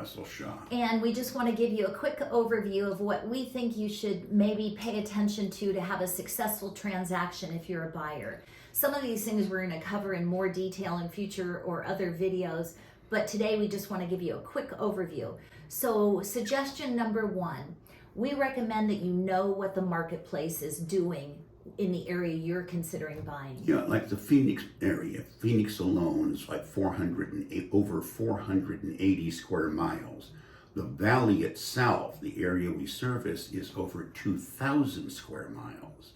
Russell Shaw. And we just want to give you a quick overview of what we think you should maybe pay attention to have a successful transaction if you're a buyer. Some of these things we're going to cover in more detail in future or other videos, but today we just want to give you a quick overview. So suggestion number one, we recommend that you know what the marketplace is doing in the area you're considering buying. Yeah, like the Phoenix area. Phoenix alone is like over 480 square miles. The valley itself, the area we service, is over 2,000 square miles.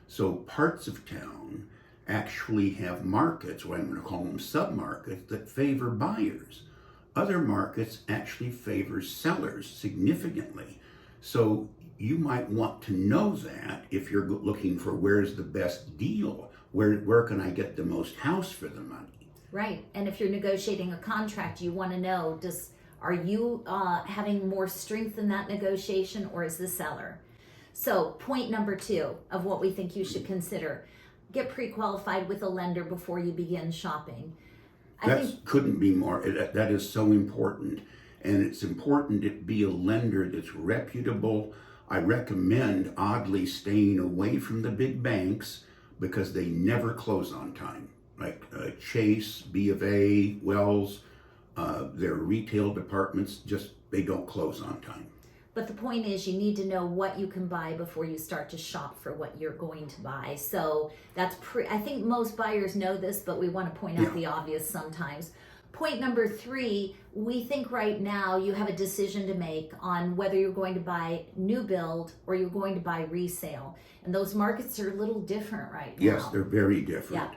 So parts of town actually have markets, or I'm going to call them submarkets, that favor buyers. Other markets actually favor sellers significantly. So you might want to know that if you're looking for where's the best deal, where can I get the most house for the money. Right, and if you're negotiating a contract, you want to know, are you having more strength in that negotiation, or is the seller? So point number two of what we think you should consider, get pre-qualified with a lender before you begin shopping. Couldn't be more, that is so important. And it's important it be a lender that's reputable. I recommend, oddly, staying away from the big banks because they never close on time. Like Chase, B of A, Wells, their retail departments, they don't close on time. But the point is, you need to know what you can buy before you start to shop for what you're going to buy. So that's I think most buyers know this, but we want to point out the obvious sometimes. Point number three, we think right now you have a decision to make on whether you're going to buy new build or you're going to buy resale. And those markets are a little different right now. Yes, they're very different.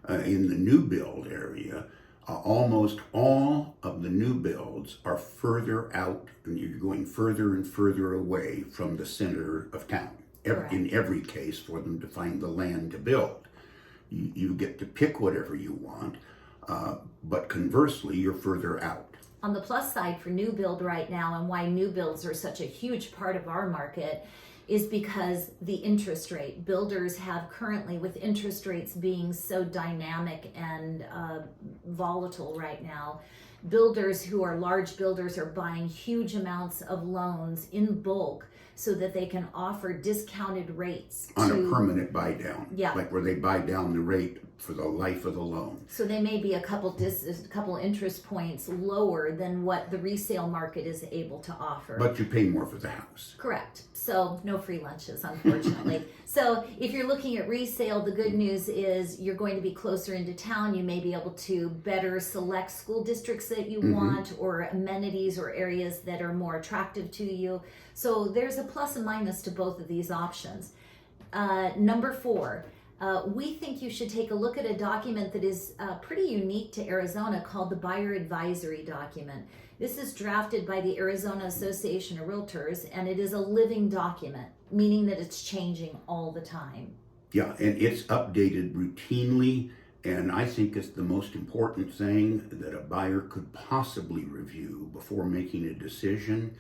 In the new build area, almost all of the new builds are further out, and you're going further and further away from the center of town. In every case, for them to find the land to build. You get to pick whatever you want. But conversely, you're further out. On the plus side for new build right now, and why new builds are such a huge part of our market, is because the interest rate. Builders have currently, with interest rates being so dynamic and volatile right now, builders who are large builders are buying huge amounts of loans in bulk so that they can offer discounted rates on a permanent buy down. Yeah. Like where they buy down the rate for the life of the loan. So they may be a couple interest points lower than what the resale market is able to offer. But you pay more for the house. Correct. So no free lunches, unfortunately. So if you're looking at resale, the good news is you're going to be closer into town. You may be able to better select school districts that you want, or amenities or areas that are more attractive to you. So there's a plus and minus to both of these options. Number four, we think you should take a look at a document that is pretty unique to Arizona called the Buyer Advisory Document. This is drafted by the Arizona Association of Realtors, and it is a living document, meaning that it's changing all the time. Yeah, and it's updated routinely, and I think it's the most important thing that a buyer could possibly review before making a decision.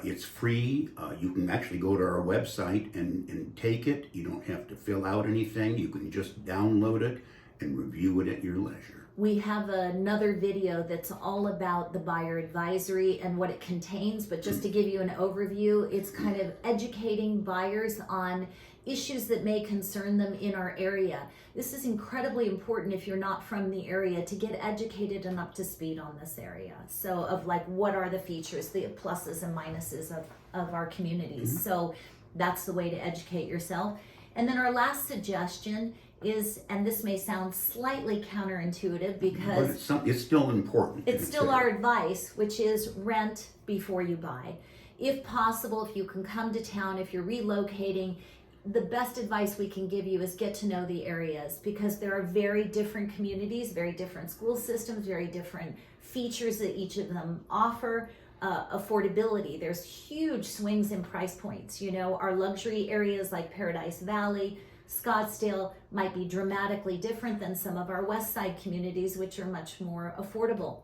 It's free. You can actually go to our website and take it. You don't have to fill out anything. You can just download it and review it at your leisure. We have another video that's all about the buyer advisory and what it contains, but just to give you an overview, it's kind of educating buyers on issues that may concern them in our area. This is incredibly important if you're not from the area, to get educated and up to speed on this area. So of like, what are the features, the pluses and minuses of our communities. So that's the way to educate yourself. And then our last suggestion is, and this may sound slightly counterintuitive because it's still important. It's still our advice, which is rent before you buy. If possible, if you can come to town, if you're relocating, the best advice we can give you is get to know the areas, because there are very different communities, very different school systems, very different features that each of them offer. Affordability, there's huge swings in price points. You know, our luxury areas like Paradise Valley, Scottsdale might be dramatically different than some of our West Side communities, which are much more affordable.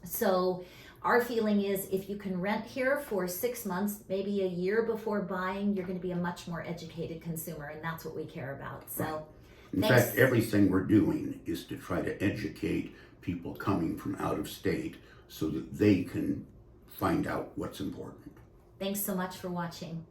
So our feeling is if you can rent here for 6 months, maybe a year before buying, you're going to be a much more educated consumer, and that's what we care about. So in fact, everything we're doing is to try to educate people coming from out of state so that they can find out what's important. Thanks so much for watching.